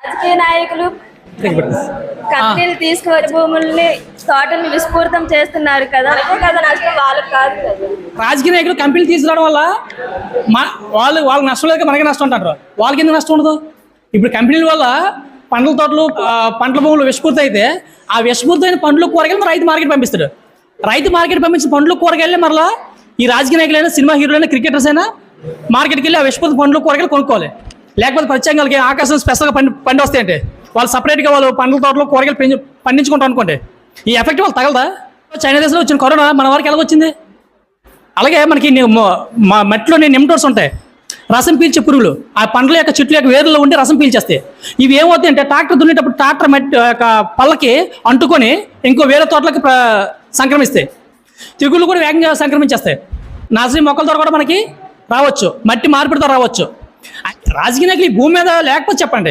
రాజకీయ నాయకులు కంపెనీలు తీసుకువచ్చి భూముల్ని తోటని విస్ఫూర్తం చేస్తున్నారు కదా, అదే కదా నష్టం వాళ్ళకి కాదు కదా. రాజకీయ నాయకులు కంపెనీలు తీసుకురావడం వల్ల వాళ్ళకి నష్టం లేదు, మనకి నష్టం అంటారు. వాళ్ళకి ఎందుకు నష్టం ఉండదు? ఇప్పుడు కంపెనీల వల్ల పండ్ల తోటలు పంటల భూములు విషపూర్తి అయితే ఆ విషపూర్తయిన పండ్లు కూరగాయలు రైతు మార్కెట్ పంపిస్తాడు. రైతు మార్కెట్ పంపించిన పండ్లు కూరగాయలే మరలా ఈ రాజకీయ నాయకులైనా సినిమా హీరోలైనా క్రికెటర్స్ అయినా మార్కెట్కి వెళ్ళి ఆ విషపూర్తి పండ్లు కూరగాయలు కొనుక్కోవాలి. లేకపోతే ప్రత్యేకంగా ఆకాశం స్పెషల్గా పండి వస్తాయంటే వాళ్ళు సపరేట్గా వాళ్ళు పండ్ల తోటలో కూరగాయలు పండించుకుంటారు అనుకోండి, ఈ ఎఫెక్ట్ వాళ్ళు తగలదా? చైనా దేశంలో వచ్చిన కరోనా మన వారికి ఎలాగొచ్చింది? అలాగే మనకి మా మట్టిలోని నిమ్టోర్స్ ఉంటాయి, రసం పీల్చే పురుగులు. ఆ పండ్ల యొక్క చెట్ల యొక్క వేర్లలో ఉండి రసం పీల్చేస్తాయి. ఇవి ఏమవుతాయి అంటే ట్రాక్టర్ దున్నేటప్పుడు ట్రాక్టర్ మట్టి యొక్క పళ్ళకి అంటుకొని ఇంకో వేరే తోటలకి సంక్రమిస్తాయి. తెగుళ్ళు కూడా వేగంగా సంక్రమించేస్తాయి. నర్సరీ మొక్కల ద్వారా కూడా మనకి రావచ్చు, మట్టి మార్పిడితో రావచ్చు. రాజకీయ నాయకులు ఈ భూమి మీద లేకపోతే చెప్పండి.